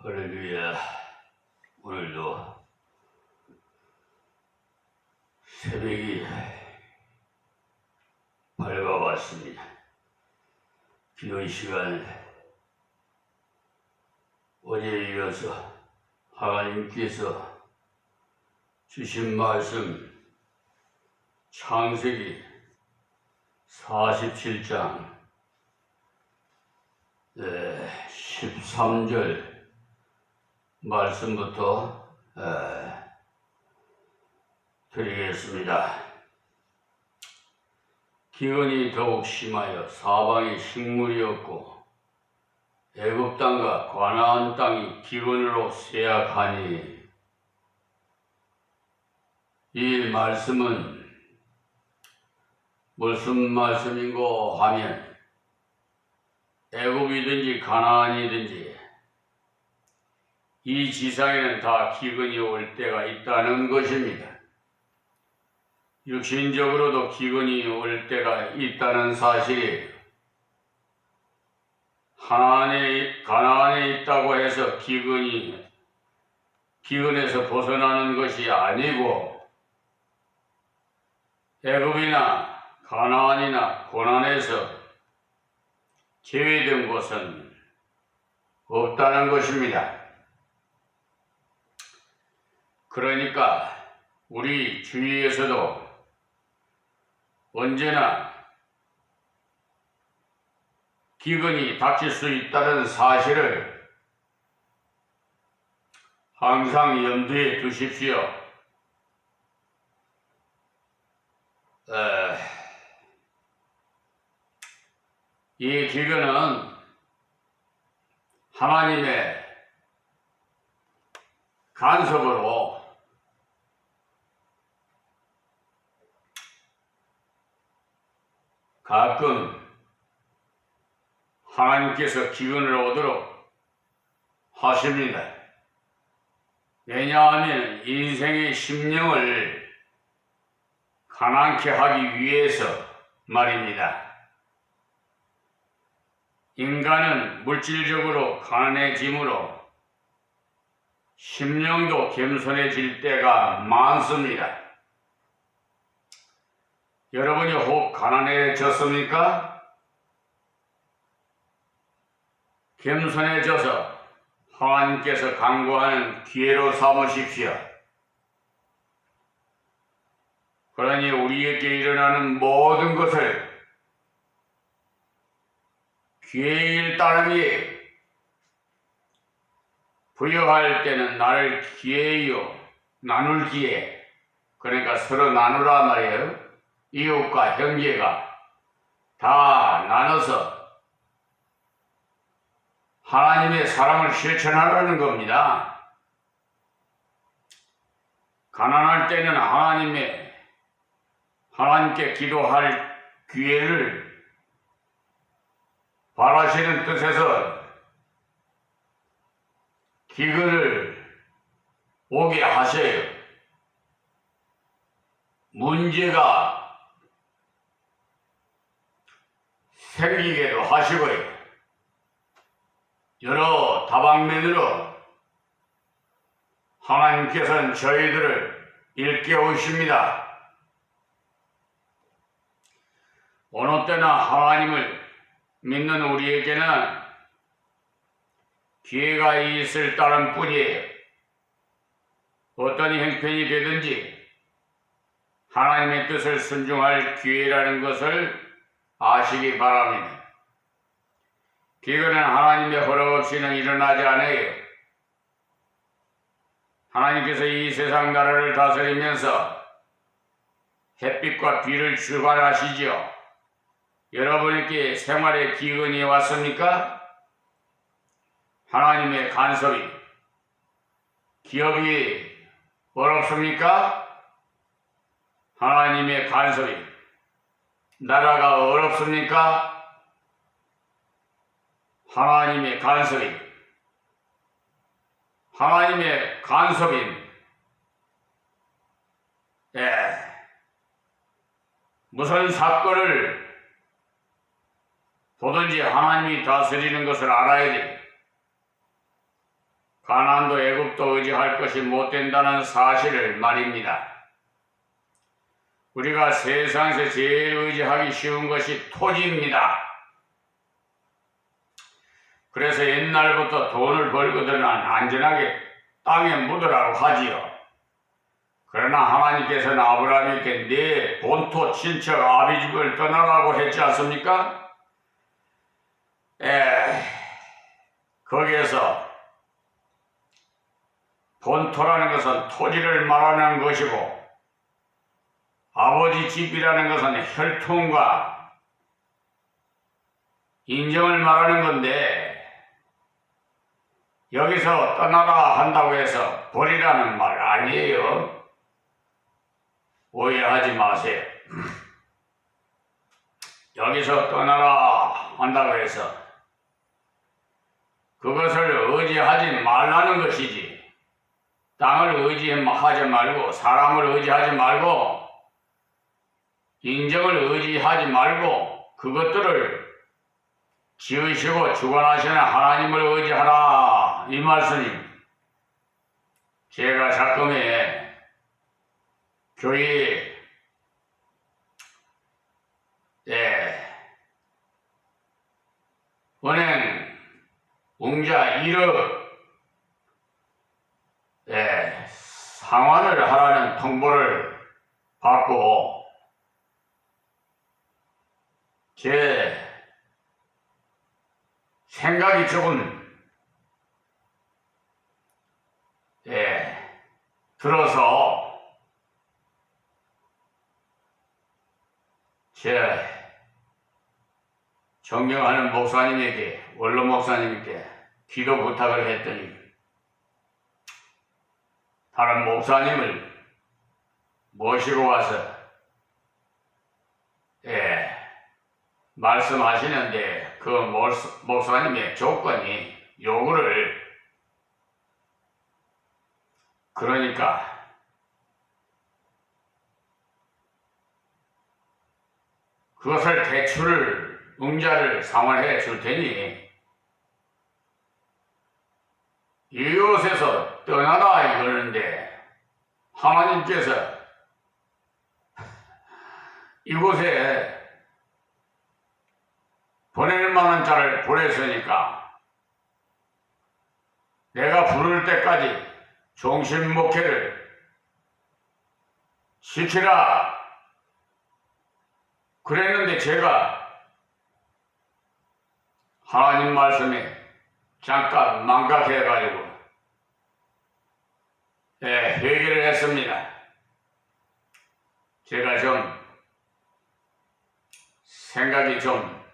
할렐루야. 오늘도 새벽이 밝아왔습니다. 기도 시간 어제에 이어서 하나님께서 주신 말씀 창세기 47장 13절 말씀부터 드리겠습니다. 기근이 더욱 심하여 사방에 식물이 없고 애굽 땅과 가나안 땅이 기근으로 쇠약하니, 이 말씀은 무슨 말씀인고 하면 애굽이든지 가나안이든지 이 지상에는 다 기근이 올 때가 있다는 것입니다. 육신적으로도 기근이 올 때가 있다는 사실이에요. 가나안에 있다고 해서 기근에서 벗어나는 것이 아니고, 애굽이나 가나안이나 고난에서 제외된 곳은 없다는 것입니다. 그러니까 우리 주위에서도 언제나 기근이 닥칠 수 있다는 사실을 항상 염두에 두십시오. 이 기근은 하나님의 간섭으로 가끔 하나님께서 기근을 오도록 하십니다. 왜냐하면 인생의 심령을 가난케 하기 위해서 말입니다. 인간은 물질적으로 가난해짐으로 심령도 겸손해질 때가 많습니다. 여러분이 혹 가난해졌습니까? 겸손해져서 하나님께서 간구하는 기회로 삼으십시오. 그러니 우리에게 일어나는 모든 것을 기회일 따름이에요. 부여할 때는 나를 기회요, 나눌 기회. 그러니까 서로 나누라 말이에요. 이웃과 형제가 다 나눠서 하나님의 사랑을 실천하라는 겁니다. 가난할 때는 하나님께 기도할 기회를 바라시는 뜻에서 기근을 오게 하셔요. 문제가 생기게도 하시고요. 여러 다방면으로 하나님께서는 저희들을 일깨우십니다. 어느 때나 하나님을 믿는 우리에게는 기회가 있을 따름 뿐이에요. 어떤 형편이 되든지 하나님의 뜻을 순종할 기회라는 것을 아시기 바랍니다. 기근은 하나님의 허락 없이는 일어나지 않아요. 하나님께서 이 세상 나라를 다스리면서 햇빛과 비를 주관하시죠. 여러분에게 생활에 기근이 왔습니까? 하나님의 간섭이, 기업이 어렵습니까? 하나님의 간섭이, 나라가 어렵습니까? 하나님의 간섭이, 하나님의 간섭인 무슨 사건을 보든지 하나님이 다스리는 것을 알아야 돼. 가나안도 애굽도 의지할 것이 못 된다는 사실을 말입니다. 우리가 세상에서 제일 의지하기 쉬운 것이 토지입니다. 그래서 옛날부터 돈을 벌거든 안전하게 땅에 묻으라고 하지요. 그러나 하나님께서는 아브라함에게 네 본토 친척 아비집을 떠나라고 했지 않습니까? 거기에서 본토라는 것은 토지를 말하는 것이고 아버지 집이라는 것은 혈통과 인정을 말하는 건데 여기서 떠나라 한다고 해서 버리라는 말 아니에요. 오해하지 마세요. 여기서 떠나라 한다고 해서 그것을 의지하지 말라는 것이지, 땅을 의지하지 말고 사람을 의지하지 말고 인정을 의지하지 말고 그것들을 지으시고 주관하시는 하나님을 의지하라 이 말씀입니다. 제가 작금에 교회 은행 웅자 1억 상환을 하라는 통보를 받고 제 생각이 조금 들어서 제 존경하는 목사님에게, 원로 목사님께 기도 부탁을 했더니 다른 목사님을 모시고 와서 말씀하시는데 그 목사님의 조건이 요구를, 그러니까 그것을 대출을 웅자를 상환해 줄 테니 이곳에서 떠나라 이러는데 하나님께서 이곳에 보낼 만한 자를 보냈으니까 내가 부를 때까지 종신 목회를 시키라 그랬는데 제가 하나님 말씀에 잠깐 망각해가지고 회개를 했습니다. 제가 좀 생각이 좀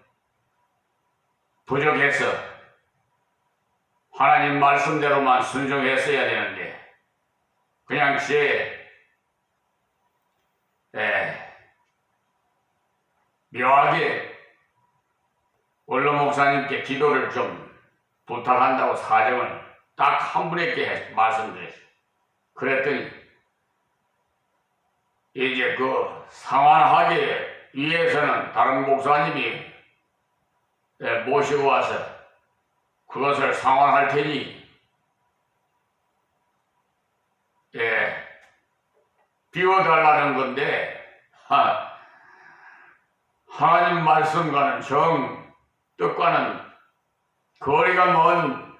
부족해서 하나님 말씀대로만 순종했어야 되는데 그냥 묘하게 원로 목사님께 기도를 좀 부탁한다고 사정을 딱 한 분에게 말씀드렸어요. 그랬더니 이제 그 상환하기 위해서는 다른 목사님이 모시고 와서 그것을 상환할 테니 비워달라는 건데 하나님 말씀과는 뜻과는 거리가 먼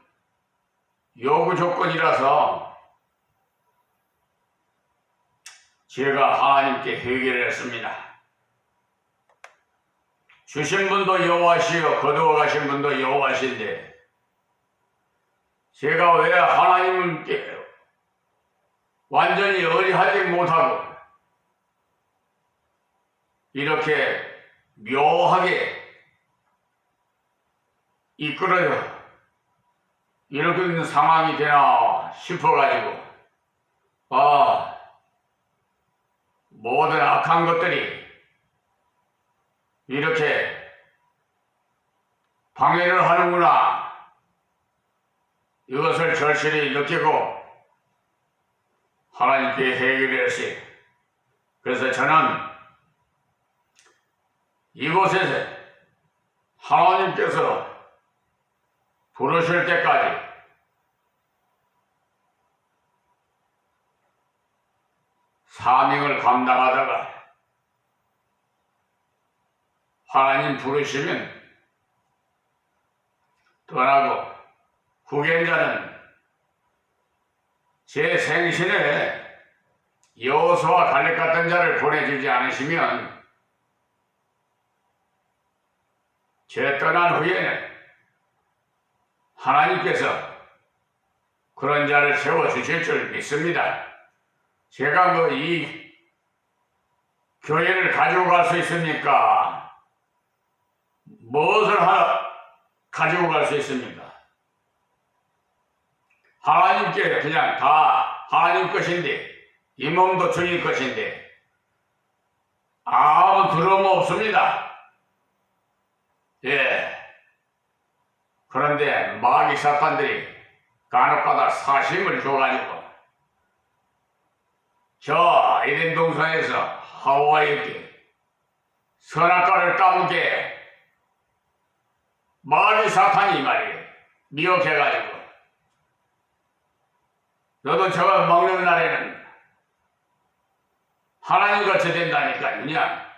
요구 조건이라서 제가 하나님께 회개를 했습니다. 주신 분도 여호와시요 거두어 가신 분도 여호와신데 제가 왜 하나님께 완전히 의지하지 못하고 이렇게 묘하게 이끌어져 이렇게 있는 상황이 되나 싶어가지고 모든 악한 것들이 이렇게 방해를 하는구나 이것을 절실히 느끼고 하나님께 회개를 했어요. 그래서 저는 이곳에서 하나님께서 부르실 때까지 사명을 감당하다가 하나님 부르시면 떠나고 후견자는 제 생신에 여호수아와 갈렙 같은 자를 보내주지 않으시면 제 떠난 후에는 하나님께서 그런 자를 세워주실 줄 믿습니다. 제가 뭐 이 교회를 가지고 갈 수 있습니까? 무엇을 가지고 갈 수 있습니까? 하나님께 그냥 다 하나님 것인데 이 몸도 주님 것인데 아무 두려움 없습니다. 예. 그런데 마귀 사탄들이 간혹가다 사심을 줘가지고 저 에덴 동산에서 하와에게 선악과를 까먹게 마귀 사탄이 말이에요. 미혹해가지고 너도 저걸 먹는 날에는 하나님같이 된다니까 그냥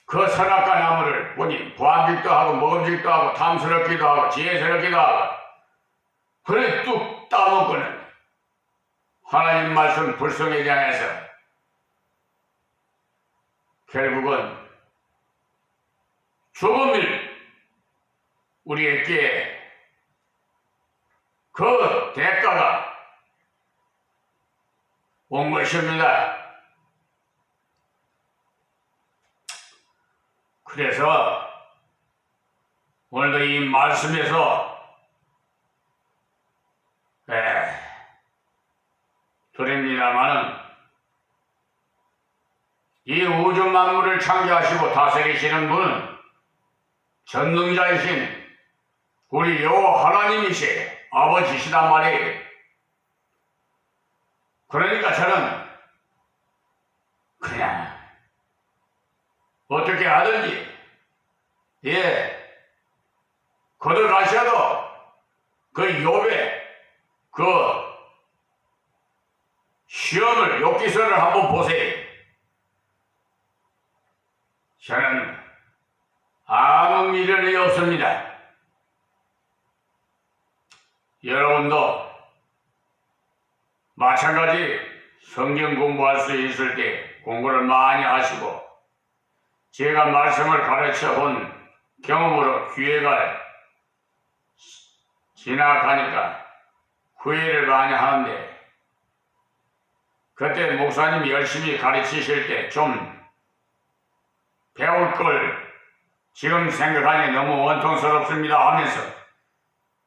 그 선악과 나무를 보니 보암직도 하고 먹음직도 하고 탐스럽기도 하고 지혜스럽기도 하고 그래 뚝 따먹고는 하나님 말씀 불성에 향해서 결국은 죽음을 우리에게 그 대가가 온 것입니다. 그래서 오늘도 이 말씀에서 드립니다마는 이 우주 만물을 창조하시고 다스리시는 분은 전능자이신 우리 여호와 하나님이시 아버지시단 말이에요. 그러니까 저는 그냥 어떻게 하든지 거들가셔도 그 욥의 그 시험을 욥기서를 한번 보세요. 저는 아무 미련이 없습니다. 여러분도 마찬가지 성경 공부할 수 있을 때 공부를 많이 하시고 제가 말씀을 가르쳐 본 경험으로 기회가 지나가니까 후회를 많이 하는데 그때 목사님이 열심히 가르치실 때 좀 배울 걸 지금 생각하니 너무 원통스럽습니다 하면서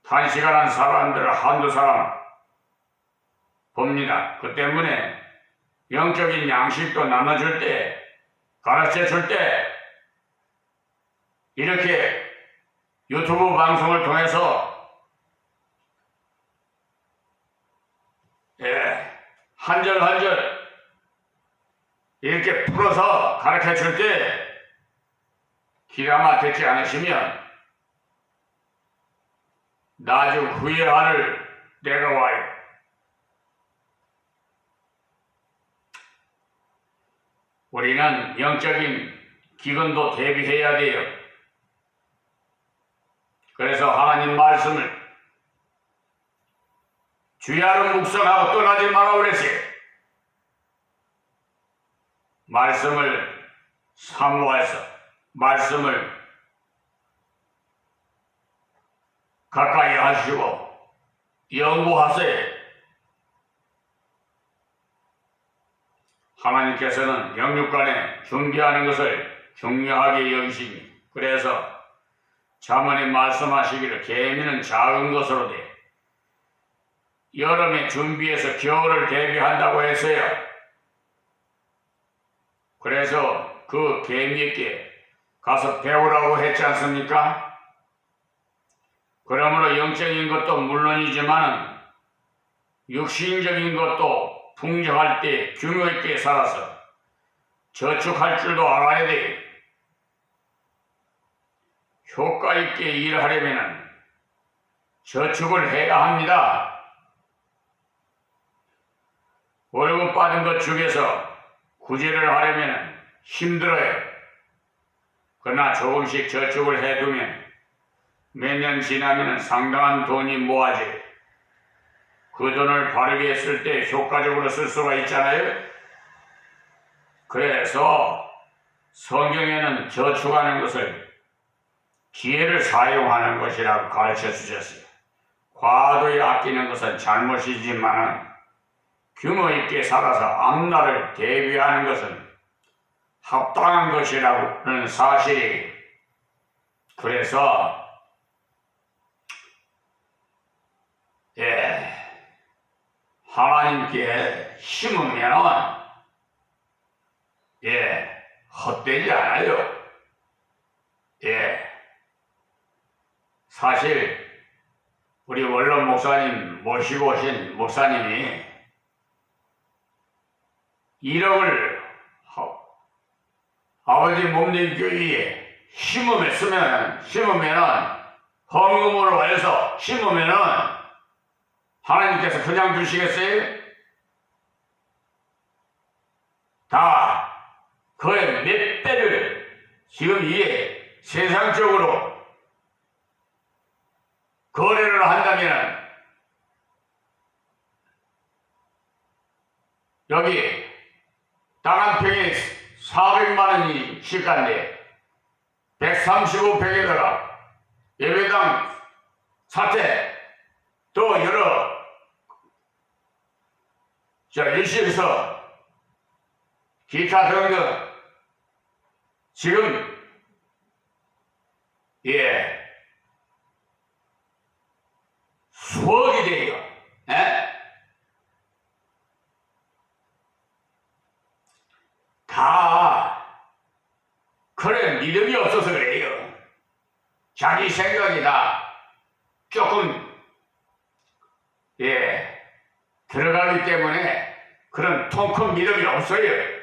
단시간한 사람들 한두 사람 봅니다. 그 때문에 영적인 양식도 나눠줄 때 가르쳐 줄 때 이렇게 유튜브 방송을 통해서 한 절 한 절 이렇게 풀어서 가르쳐 줄 때 기가 듣지 않으시면 나중 후회할 때가 와요. 우리는 영적인 기근도 대비해야 돼요. 그래서 하나님 말씀을 주야로 묵상하고 떠나지 마라 그랬어요. 말씀을 사모해서 말씀을 가까이 하시고 연구하세요. 하나님께서는 영육간에 준비하는 것을 중요하게 여기시니 그래서 자문에 말씀하시기를 계미는 작은 것으로 돼 여름에 준비해서 겨울을 대비한다고 했어요. 그래서 그 계미에게 가서 배우라고 했지 않습니까? 그러므로 영적인 것도 물론이지만 육신적인 것도 풍족할 때 규모 있게 살아서 저축할 줄도 알아야 돼. 효과 있게 일하려면 저축을 해야 합니다. 월급 받은 것 중에서 구제를 하려면 힘들어요. 그러나 조금씩 저축을 해두면 몇 년 지나면 상당한 돈이 모아져 그 돈을 바르게 쓸 때 효과적으로 쓸 수가 있잖아요. 그래서 성경에는 저축하는 것을 기회를 사용하는 것이라고 가르쳐 주셨어요. 과도히 아끼는 것은 잘못이지만 규모 있게 살아서 앞날을 대비하는 것은 합당한 것이라는 사실이. 그래서 하나님께 심으면 헛되지 않아요. 사실 우리 원로 목사님 모시고 오신 목사님이 1억을 아버지 몸된 교회에 심으면 헌금으로 해서 심으면은 하나님께서 그냥 두시겠어요? 다 그의 몇 배를 지금 이게 세상적으로 거래를 한다면 여기 땅 한 평에 400만 원이 시가인데 135평에다가 예배당 사택 또 여러 일실서 기타 등등 지금 수억이 돼요. 다 그런 믿음이 없어서 그래요. 자기 생각이 다 조금 들어가기 때문에 그런 통 큰 믿음이 없어요.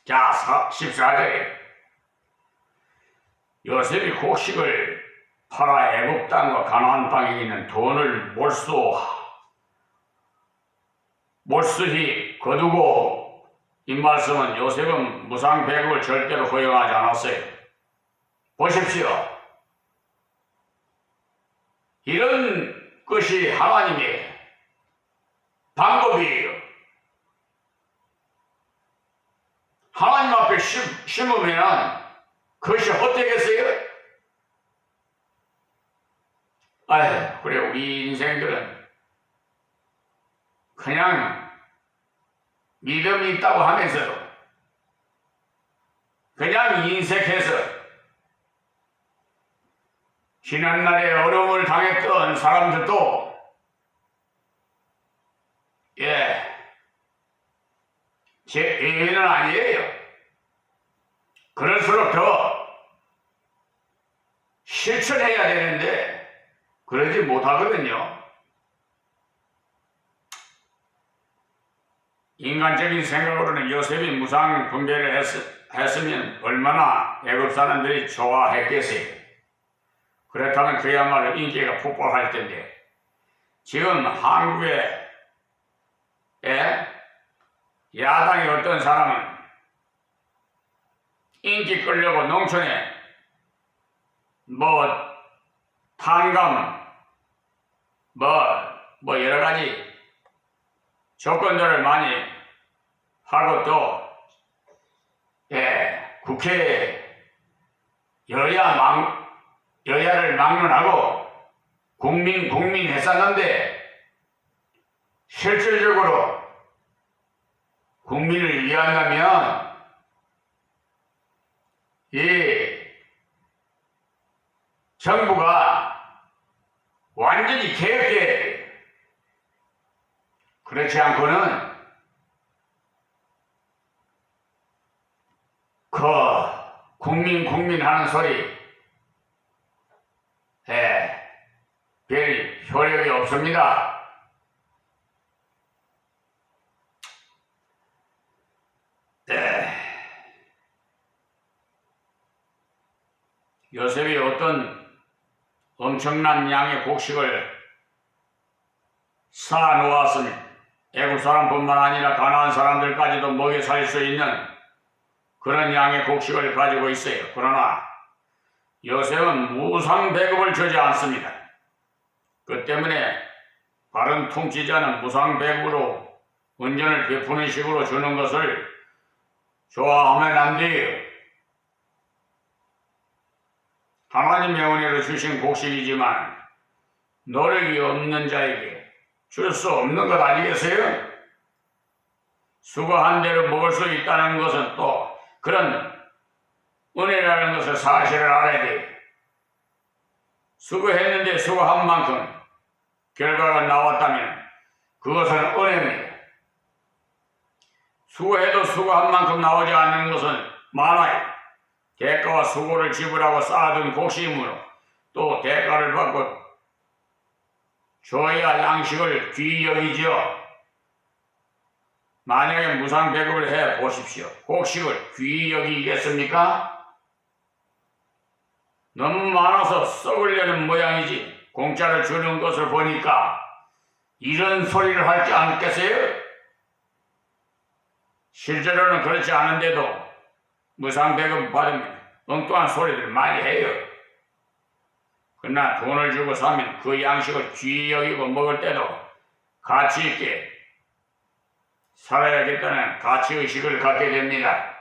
자, 14절에 요셉이 곡식을 팔아 애굽 땅과 가나안 땅에 있는 돈을 몰수히 거두고, 이 말씀은 요셉은 무상 배급을 절대로 허용하지 않았어요. 보십시오. 이런 것이 하나님의 방법이에요. 하나님 앞에 심으면 그것이 헛되겠어요? 그래, 우리 인생들은 그냥 믿음이 있다고 하면서도 그냥 인색해서 지난날에 어려움을 당했던 사람들도 제 예외는 아니에요. 그럴수록 더 실천해야 되는데 그러지 못하거든요. 인간적인 생각으로는 요셉이 무상 분배를 했으면 얼마나 애굽 사람들이 좋아했겠어요. 그렇다면 그야말로 인기가 폭발할 텐데, 지금 한국에 야당의 어떤 사람은 인기 끌려고 농촌에 탄감 여러 가지 조건들을 많이 하고 또 국회에 여야를 막론하고 국민 했었는데, 실질적으로 국민을 위한다면 이 정부가 완전히 개혁해야 돼요. 그렇지 않고는 그 국민 하는 소리 별 효력이 없습니다. 요셉이 어떤 엄청난 양의 곡식을 쌓아놓았으니 애국 사람뿐만 아니라 가나안 사람들까지도 먹여 살 수 있는 그런 양의 곡식을 가지고 있어요. 그러나 요셉은 무상 배급을 주지 않습니다. 그 때문에 바른 통치자는 무상 배급으로 은전을 베푸는 식으로 주는 것을 좋아하면 안 돼요. 하나님의 은혜로 주신 곡식이지만 노력이 없는 자에게 줄 수 없는 것 아니겠어요? 수고한 대로 먹을 수 있다는 것은 또 그런 은혜라는 것을 사실을 알아야 돼요. 수고했는데 수고한 만큼 결과가 나왔다면 그것은 은혜입니다. 수고해도 수고한 만큼 나오지 않는 것은 많아요. 대가와 수고를 지불하고 쌓아둔 곡식이므로 또 대가를 받고 줘야 양식을 귀히 여기지요. 만약에 무상 배급을 해 보십시오. 곡식을 귀히 여기겠습니까? 너무 많아서 썩으려는 모양이지 공짜로 주는 것을 보니까 이런 소리를 할지 않겠어요? 실제로는 그렇지 않은데도 무상 배급 받으면 엉뚱한 소리들 많이 해요. 그러나 돈을 주고 사면 그 양식을 귀히 여기고 먹을 때도 가치 있게 살아야겠다는 가치의식을 갖게 됩니다.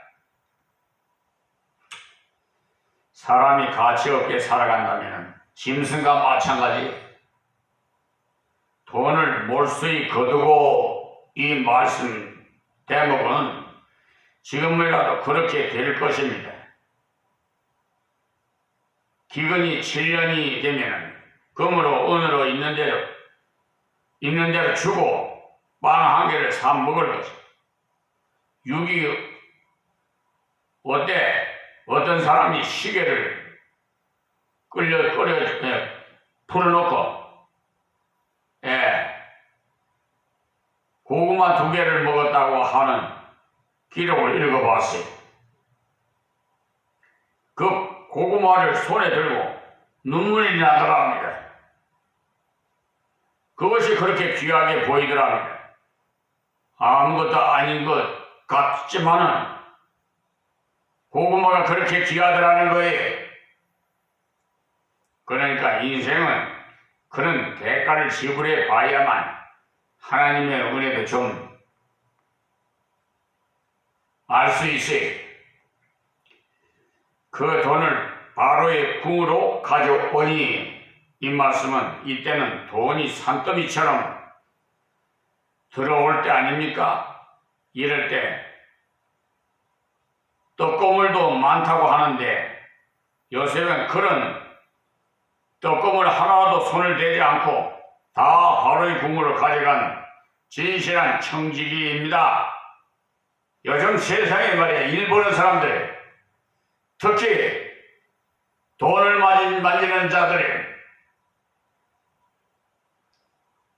사람이 가치 없게 살아간다면 짐승과 마찬가지 돈을 몰수히 거두고 이 말씀 대목은 지금이라도 그렇게 될 것입니다. 기근이 7년이 되면 금으로 은으로 있는 대로 주고 빵 한 개를 사 먹을 것이다. 육이 어때? 어떤 사람이 시계를 풀어놓고 고구마 2개를 먹었다고 하는 기록을 읽어봤어요. 그 고구마를 손에 들고 눈물이 나더랍니다. 그것이 그렇게 귀하게 보이더랍니다. 아무것도 아닌 것 같지만은 고구마가 그렇게 귀하더라는 거예요. 그러니까 인생은 그런 대가를 지불해 봐야만 하나님의 은혜도 좀 알 수 있어요. 그 돈을 바로의 궁으로 가져오니 이 말씀은 이때는 돈이 산더미처럼 들어올 때 아닙니까? 이럴 때 떡고물도 많다고 하는데 요셉은 그런 떡고물 하나도 손을 대지 않고 다 바로의 궁으로 가져간 진실한 청지기입니다. 요즘 세상에 말이야 일본의 사람들 특히 돈을 만지는 자들이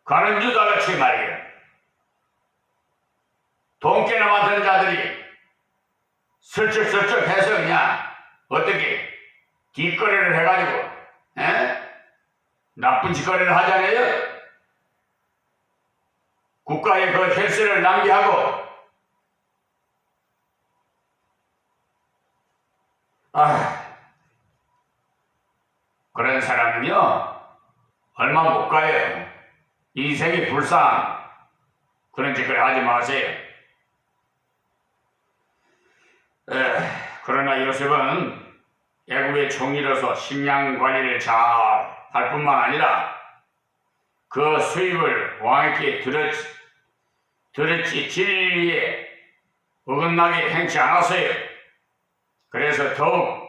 가는 유다같이 말이야 돈깨나 맡은 자들이 슬쩍슬쩍 해서 그냥 어떻게 뒷거래를 해가지고 나쁜 짓거리를 하잖아요. 국가의 그 혈세를 낭비하고 그런 사람은요 얼마 못 가요. 인생이 불쌍. 그런 짓거리 하지 마세요. 그러나 요셉은 애국의 총리로서 식량 관리를 잘 할 뿐만 아니라 그 수입을 왕에게 들었지 진리에 어긋나게 행치 않았어요. 그래서 더욱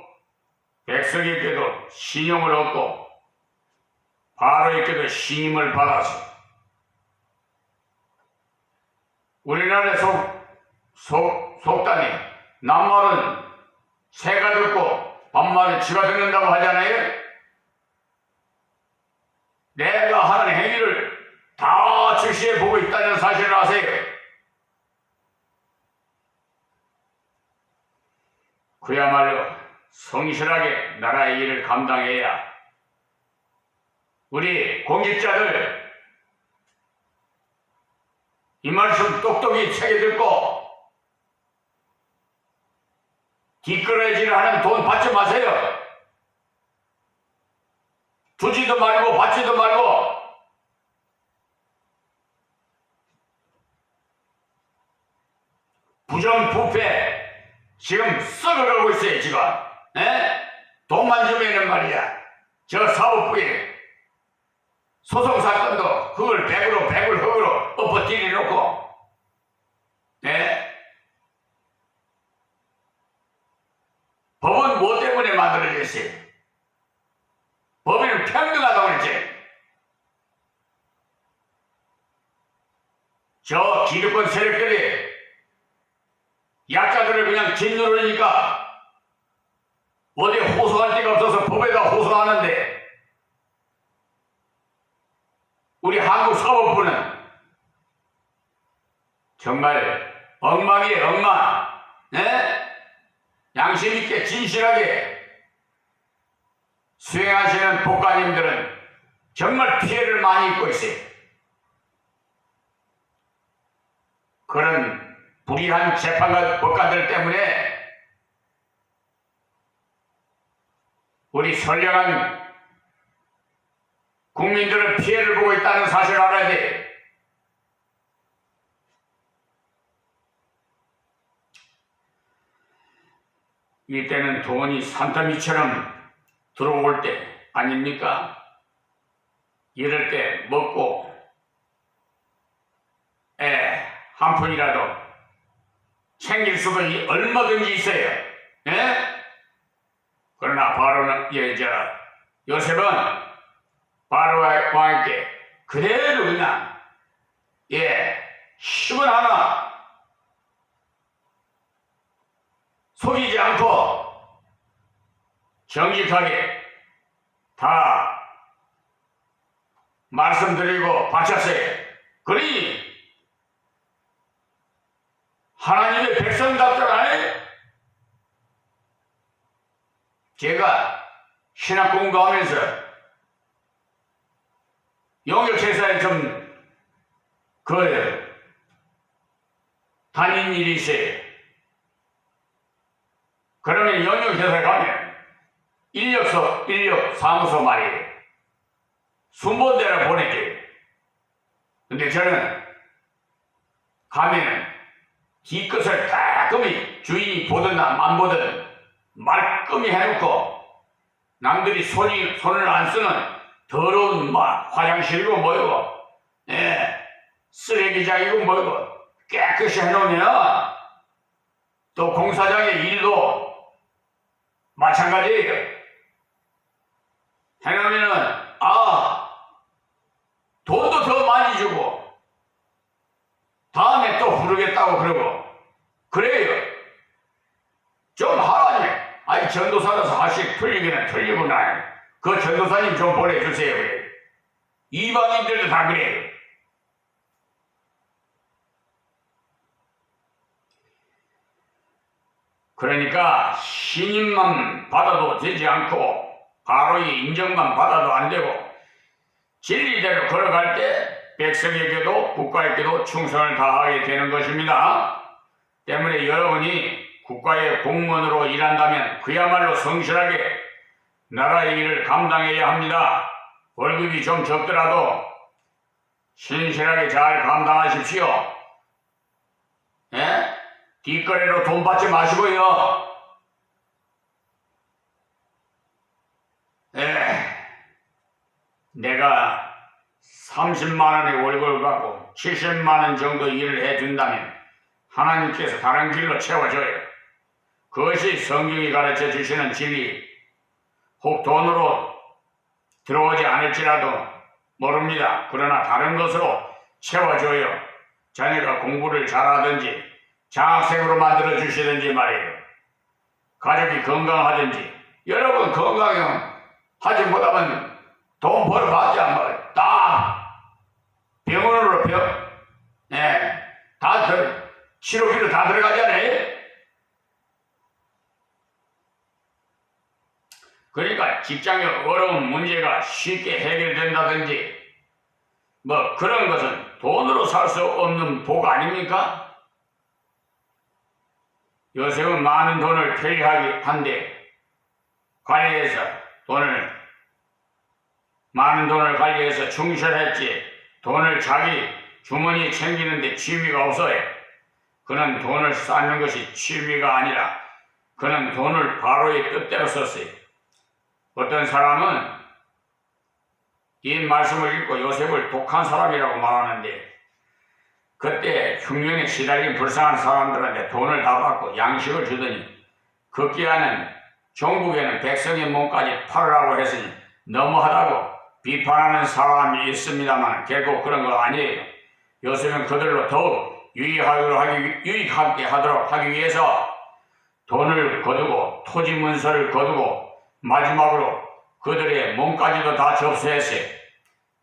백성에게도 신용을 얻고 바로에게도 신임을 받아서 우리나라의 속담이 남말은 새가 듣고 반말은 쥐가 듣는다고 하잖아요. 내가 하는 행위를 다 주시해 보고 있다는 사실을 아세요? 그야말로 성실하게 나라의 일을 감당해야 우리 공직자들 이 말씀 똑똑히 새겨 듣고 뒷걸음질 하는 돈 받지 마세요. 주지도 말고 받지도 말고. 부정부패 지금 썩어가고 있어요. 지금 돈만 주면은 말이야 저 사법부에 소송사건도 그걸 100을 흙으로 엎어뜨려 놓고 법은 뭐 때문에 만들어졌어요? 법에는 평등하다고 그랬지. 저 기득권 세력들이 약자들을 그냥 짓누르니까 어디 호소할 데가 없어서 법에다 호소하는데 우리 한국 사법부는 정말 엉망이에요. 엉망. 양심 있게 진실하게 수행하시는 법관님들은 정말 피해를 많이 입고 있어요. 그런 불의한 재판관 법관들 때문에 우리 선량한 국민들은 피해를 보고 있다는 사실을 알아야 돼. 이때는 돈이 산더미처럼 들어올 때 아닙니까? 이럴 때 먹고 한 푼이라도 챙길 수도 얼마든지 있어요. 그러나 바로는 요셉은 바로 왕에게 그대로 그냥 10원 하나 속이지 않고 정직하게 다 말씀드리고 바쳤어요. 그러니 하나님의 백성답잖아요. 제가 신학 공부하면서 영역제사에 좀 다닌 일이 있어요. 그러면 영역제사에 가면 인력 사무소 말이에요. 순번대로 보내줘요. 근데 저는 가면은 뒤끝을 깔끔히 주인이 보든 안 보든 말끔히 해놓고 남들이 손을 안 쓰는 더러운 화장실이고 뭐이고 쓰레기장이고 뭐이고 깨끗이 해놓으면 또 공사장의 일도 마찬가지예요. 해놓으면은 돈도 더 많이 주고 다음에 또 부르겠다고 그러고 그래요. 좀 하라니. 아니 전도사라서 하시 틀리기는 틀리구나. 그 전도사님 좀 보내주세요. 그래. 이방인들도 다 그래요. 그러니까 신임만 받아도 되지 않고 바로의 인정만 받아도 안 되고 진리대로 걸어갈 때 백성에게도 국가에게도 충성을 다하게 되는 것입니다. 때문에 여러분이 국가의 공무원으로 일한다면 그야말로 성실하게 나라의 일을 감당해야 합니다. 월급이 좀 적더라도 신실하게 잘 감당하십시오. 뒷거래로 돈 받지 마시고요. 내가 30만 원의 월급을 받고 70만 원 정도 일을 해준다면 하나님께서 다른 길로 채워줘요. 그것이 성경이 가르쳐 주시는 진리. 혹 돈으로 들어오지 않을지라도 모릅니다. 그러나 다른 것으로 채워줘요. 자녀가 공부를 잘하든지 장학생으로 만들어 주시든지 말이에요. 가족이 건강하든지. 여러분 건강하지 못하면 돈 벌어봤지 안 벌어요. 딱 병원으로 치료비로 다 들어가잖아요. 그러니까 직장의 어려운 문제가 쉽게 해결된다든지 뭐 그런 것은 돈으로 살 수 없는 복 아닙니까? 요셉은 많은 돈을 편리하게 많은 돈을 관리해서 충실했지 돈을 자기 주머니에 챙기는데 취미가 없어요. 그는 돈을 쌓는 것이 취미가 아니라 그는 돈을 바로의 뜻대로 썼어요. 어떤 사람은 이 말씀을 읽고 요셉을 독한 사람이라고 말하는데 그때 흉년에 시달린 불쌍한 사람들한테 돈을 다 받고 양식을 주더니 급기야는 종국에는 백성의 몸까지 팔으라고 했으니 너무하다고 비판하는 사람이 있습니다만 결국 그런 거 아니에요. 요셉은 그들로 더욱 유익하게 하도록 하기 위해서 돈을 거두고 토지 문서를 거두고 마지막으로 그들의 몸까지도 다 접수했어요.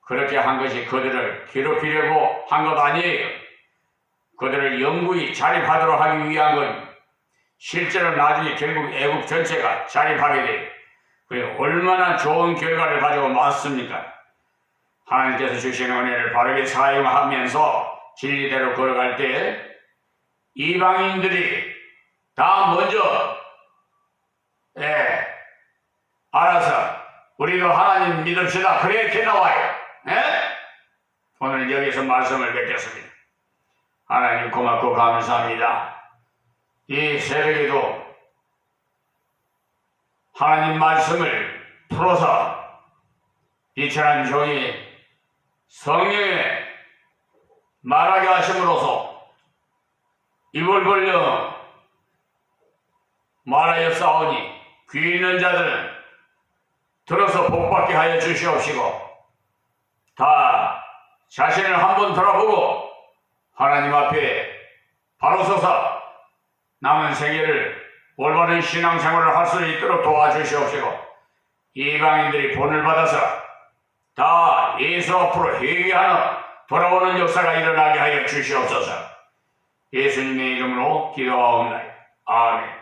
그렇게 한 것이 그들을 괴롭히려고 한 것 아니에요. 그들을 영구히 자립하도록 하기 위한 건 실제로 나중에 결국 애국 전체가 자립하게 돼요. 그게 얼마나 좋은 결과를 가지고 왔습니까? 하나님께서 주신 은혜를 바르게 사용하면서 진리대로 걸어갈 때 이방인들이 다 먼저 알아서 우리도 하나님 믿읍시다 그렇게 나와요. 오늘 여기서 말씀을 뵙겠습니다. 하나님 고맙고 감사합니다. 이 새벽에도 하나님 말씀을 풀어서 이천한 종이 성령에 말하게 하심으로써 입을 벌려 말하였사오니 귀 있는 자들은 들어서 복받게 하여 주시옵시고 다 자신을 한번 돌아보고 하나님 앞에 바로 서서 남은 생애를 올바른 신앙생활을 할 수 있도록 도와주시옵시고 이방인들이 본을 받아서 다 예수 앞으로 회개하는 돌아오는 역사가 일어나게 하여 주시옵소서. 예수님의 이름으로 기도하옵나이다. 아멘.